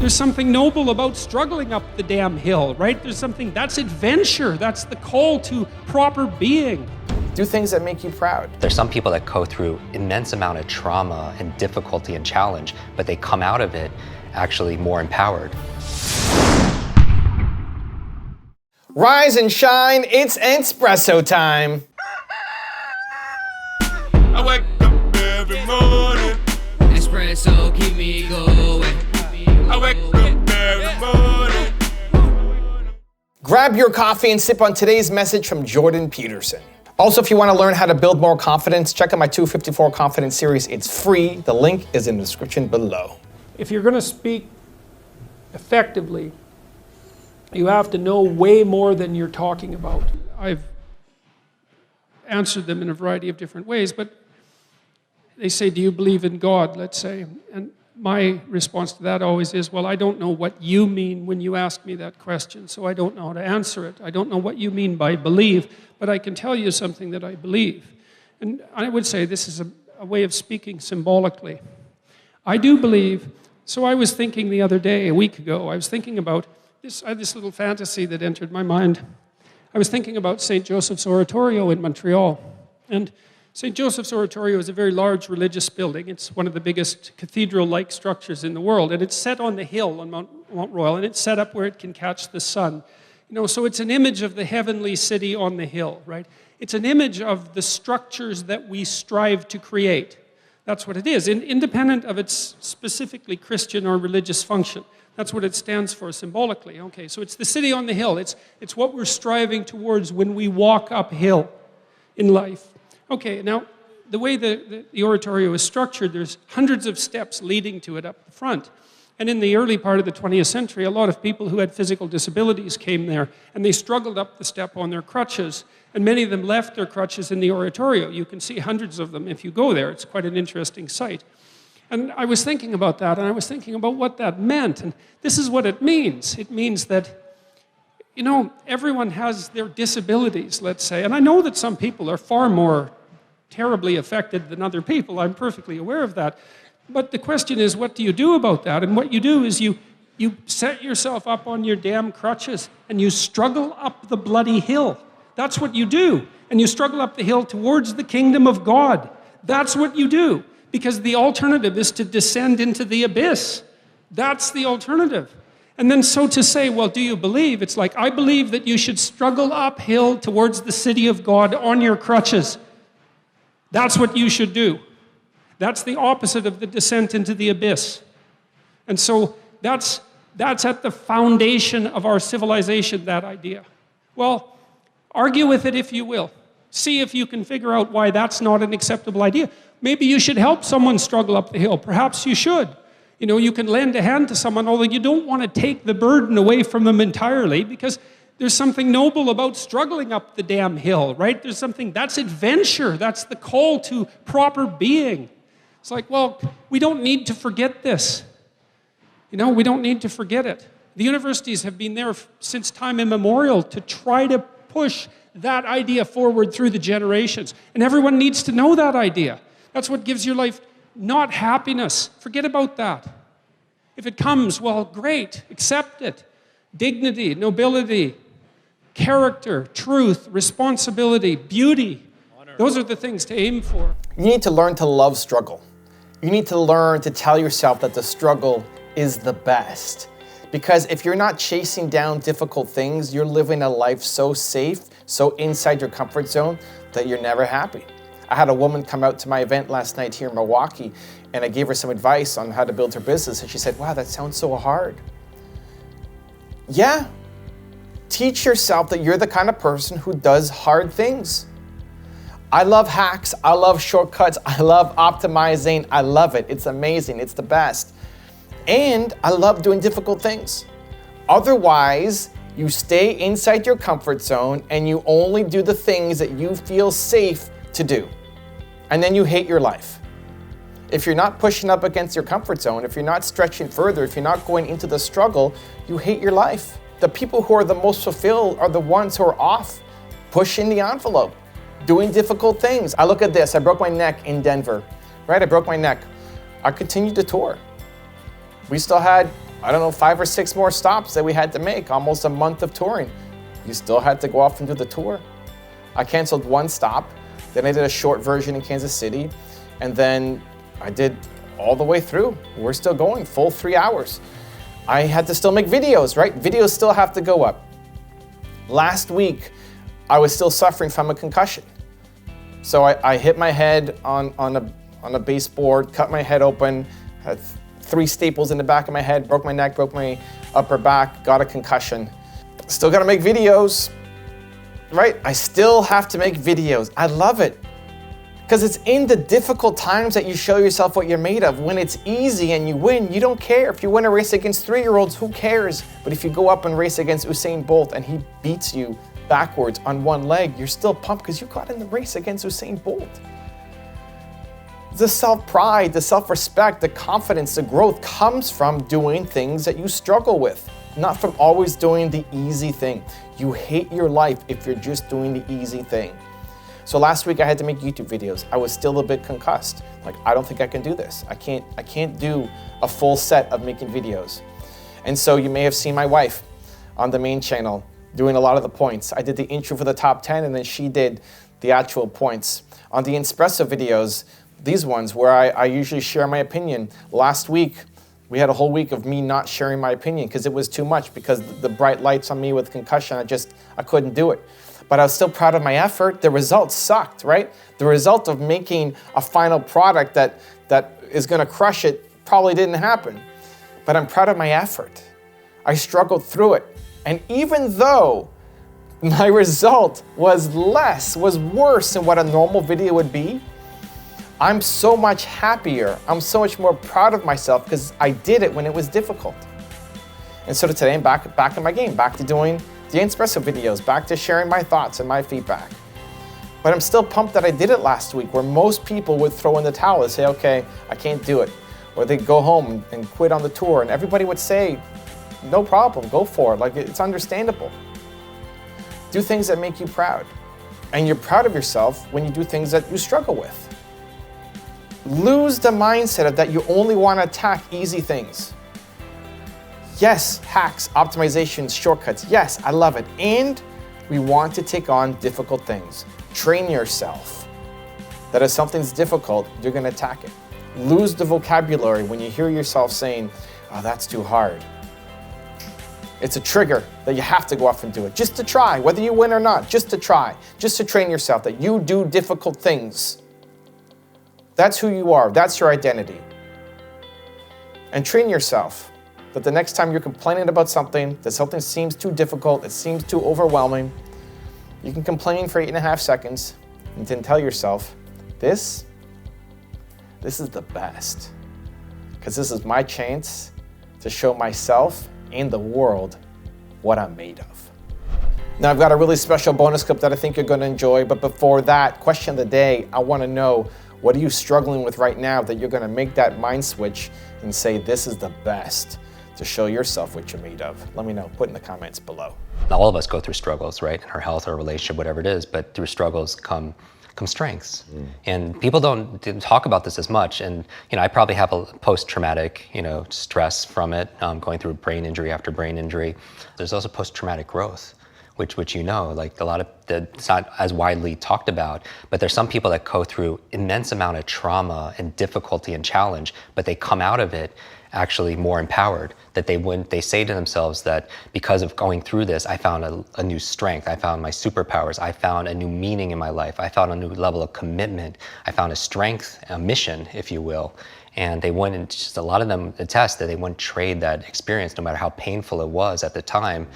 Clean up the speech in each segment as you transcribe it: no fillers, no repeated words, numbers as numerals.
There's something noble about struggling up the damn hill, right? There's something, that's adventure. That's the call to proper being. Do things that make you proud. There's some people that go through immense amount of trauma and difficulty and challenge, but they come out of it actually more empowered. Rise and shine, it's espresso time. I wake up every morning. Espresso keep me going. I wake up every morning. Grab your coffee and sip on today's message from Jordan Peterson. Also, if you want to learn how to build more confidence, check out my 254 Confidence series. It's free. The link is in the description below. If you're going to speak effectively, you have to know way more than you're talking about. I've answered them in a variety of different ways, but they say, do you believe in God, let's say? And my response to that always is, well, I don't know what you mean when you ask me that question, so I don't know how to answer it. I don't know what you mean by believe, but I can tell you something that I believe. And I would say this is a way of speaking symbolically. I do believe, so I was thinking the other day, a week ago, I was thinking about this, I had this little fantasy that entered my mind. I was thinking about St. Joseph's Oratorio in Montreal. And St. Joseph's Oratorio is a very large religious building. It's one of the biggest cathedral-like structures in the world, and it's set on the hill on Mount Royal, and it's set up where it can catch the sun. You know, so it's an image of the heavenly city on the hill, right? It's an image of the structures that we strive to create. That's what it is, independent of its specifically Christian or religious function. That's what it stands for symbolically. Okay, so it's the city on the hill. It's what we're striving towards when we walk uphill in life. Okay, now, the way the oratorio is structured, there's hundreds of steps leading to it up the front. And in the early part of the 20th century, a lot of people who had physical disabilities came there, and they struggled up the step on their crutches, and many of them left their crutches in the oratorio. You can see hundreds of them if you go there. It's quite an interesting sight. And I was thinking about that, and I was thinking about what that meant, and this is what it means. It means that, you know, everyone has their disabilities, let's say, and I know that some people are far more terribly affected than other people. I'm perfectly aware of that. But the question is, what do you do about that? And what you do is you set yourself up on your damn crutches and you struggle up the bloody hill. That's what you do. And you struggle up the hill towards the kingdom of God. That's what you do. Because the alternative is to descend into the abyss. That's the alternative. And then so to say, well, do you believe? It's like, I believe that you should struggle uphill towards the city of God on your crutches. That's what you should do. That's the opposite of the descent into the abyss. And so that's at the foundation of our civilization, that idea. Well, argue with it if you will. See if you can figure out why that's not an acceptable idea. Maybe you should help someone struggle up the hill. Perhaps you should. You know, you can lend a hand to someone, although you don't want to take the burden away from them entirely, because there's something noble about struggling up the damn hill, right? There's something, that's adventure. That's the call to proper being. It's like, well, we don't need to forget this. You know, we don't need to forget it. The universities have been there since time immemorial to try to push that idea forward through the generations. And everyone needs to know that idea. That's what gives your life not happiness. Forget about that. If it comes, well, great, accept it. Dignity, nobility, character, truth, responsibility, beauty. Those are the things to aim for. You need to learn to love struggle. You need to learn to tell yourself that the struggle is the best. Because if you're not chasing down difficult things, you're living a life so safe, so inside your comfort zone, that you're never happy. I had a woman come out to my event last night here in Milwaukee, and I gave her some advice on how to build her business, and she said, wow, that sounds so hard. Yeah. Teach yourself that you're the kind of person who does hard things. I love hacks, I love shortcuts, I love optimizing, I love it. It's amazing, it's the best. And I love doing difficult things. Otherwise, you stay inside your comfort zone and you only do the things that you feel safe to do. And then you hate your life. If you're not pushing up against your comfort zone, if you're not stretching further, if you're not going into the struggle, you hate your life. The people who are the most fulfilled are the ones who are off, pushing the envelope, doing difficult things. I look at this, I broke my neck in Denver, right? I broke my neck. I continued to tour. We still had I don't know, 5 or 6 more stops that we had to make, almost a month of touring. You still had to go off and do the tour. I canceled one stop, then I did a short version in Kansas City, and then I did all the way through. We're still going, full 3 hours. I had to still make videos, right? Videos still have to go up. Last week, I was still suffering from a concussion. So I hit my head on a baseboard, cut my head open, had 3 staples in the back of my head, broke my neck, broke my upper back, got a concussion. Still gotta make videos, right? I still have to make videos. I love it. Because it's in the difficult times that you show yourself what you're made of. When it's easy and you win, you don't care. If you win a race against 3-year-olds, who cares? But if you go up and race against Usain Bolt and he beats you backwards on one leg, you're still pumped because you got in the race against Usain Bolt. The self-pride, the self-respect, the confidence, the growth comes from doing things that you struggle with, not from always doing the easy thing. You hate your life if you're just doing the easy thing. So last week I had to make YouTube videos. I was still a bit concussed. Like, I don't think I can do this. I can't do a full set of making videos. And so you may have seen my wife on the main channel doing a lot of the points. I did the intro for the top 10 and then she did the actual points. On the Espresso videos, these ones where I usually share my opinion. Last week, we had a whole week of me not sharing my opinion because it was too much, because the bright lights on me with concussion, I couldn't do it. But I was still proud of my effort. The results sucked, right? The result of making a final product that is gonna crush it probably didn't happen. But I'm proud of my effort. I struggled through it. And even though my result was worse than what a normal video would be, I'm so much happier. I'm so much more proud of myself because I did it when it was difficult. And so today I'm back in my game, back to doing the Espresso videos, back to sharing my thoughts and my feedback. But I'm still pumped that I did it last week, where most people would throw in the towel and say, okay, I can't do it. Or they'd go home and quit on the tour, and everybody would say, no problem, go for it. Like, it's understandable. Do things that make you proud. And you're proud of yourself when you do things that you struggle with. Lose the mindset of that you only want to attack easy things. Yes, hacks, optimizations, shortcuts. Yes, I love it. And we want to take on difficult things. Train yourself that if something's difficult, you're going to attack it. Lose the vocabulary when you hear yourself saying, oh, that's too hard. It's a trigger that you have to go off and do it. Just to try, whether you win or not, just to try. Just to train yourself that you do difficult things. That's who you are. That's your identity. And train yourself that the next time you're complaining about something, that something seems too difficult, it seems too overwhelming, you can complain for 8.5 seconds and then tell yourself, this is the best. Because this is my chance to show myself and the world what I'm made of. Now I've got a really special bonus clip that I think you're going to enjoy, but before that, question of the day, I want to know, what are you struggling with right now that you're going to make that mind switch and say, this is the best, to show yourself what you're made of? Let me know. Put in the comments below. All of us go through struggles, right? In our health or relationship, whatever it is, but through struggles come strengths. And people didn't talk about this as much. And I probably have a post-traumatic stress from it, going through brain injury after brain injury. There's also post-traumatic growth, which like a lot of it's not as widely talked about, but there's some people that go through immense amount of trauma and difficulty and challenge, but they come out of it actually more empowered, that they say to themselves that because of going through this, I found a new strength, I found my superpowers, I found a new meaning in my life, I found a new level of commitment, I found a strength, a mission, if you will. And they wouldn't, just a lot of them attest that they wouldn't trade that experience, no matter how painful it was at the time,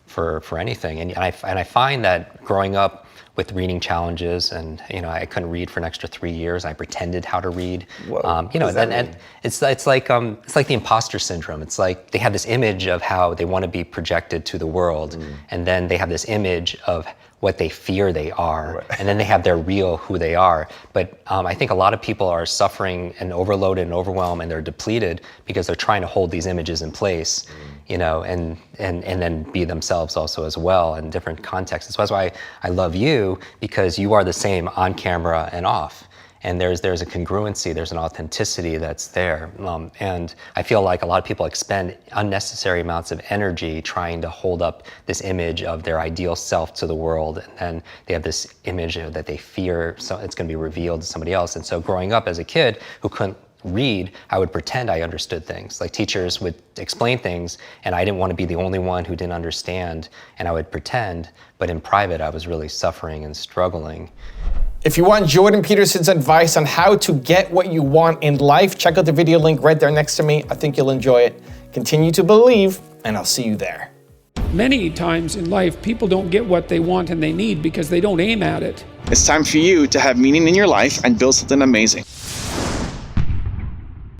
for anything. And I find that growing up with reading challenges, and I couldn't read for an extra 3 years. I pretended how to read. Whoa, and it's like the imposter syndrome. It's like they have this image of how they want to be projected to the world, and then they have this image of what they fear they are, and then they have their real who they are. But I think a lot of people are suffering and overloaded and overwhelmed, and they're depleted because they're trying to hold these images in place, and then be themselves also as well in different contexts. That's why I love you, because you are the same on camera and off. And there's a congruency, there's an authenticity that's there. And I feel like a lot of people expend unnecessary amounts of energy trying to hold up this image of their ideal self to the world. And then they have this image that they fear so it's going to be revealed to somebody else. And so growing up as a kid who couldn't read, I would pretend I understood things. Like teachers would explain things and I didn't want to be the only one who didn't understand, and I would pretend, but in private I was really suffering and struggling. If you want Jordan Peterson's advice on how to get what you want in life, check out the video link right there next to me. I think you'll enjoy it. Continue to believe, and I'll see you there. Many times in life, people don't get what they want and they need because they don't aim at it. It's time for you to have meaning in your life and build something amazing.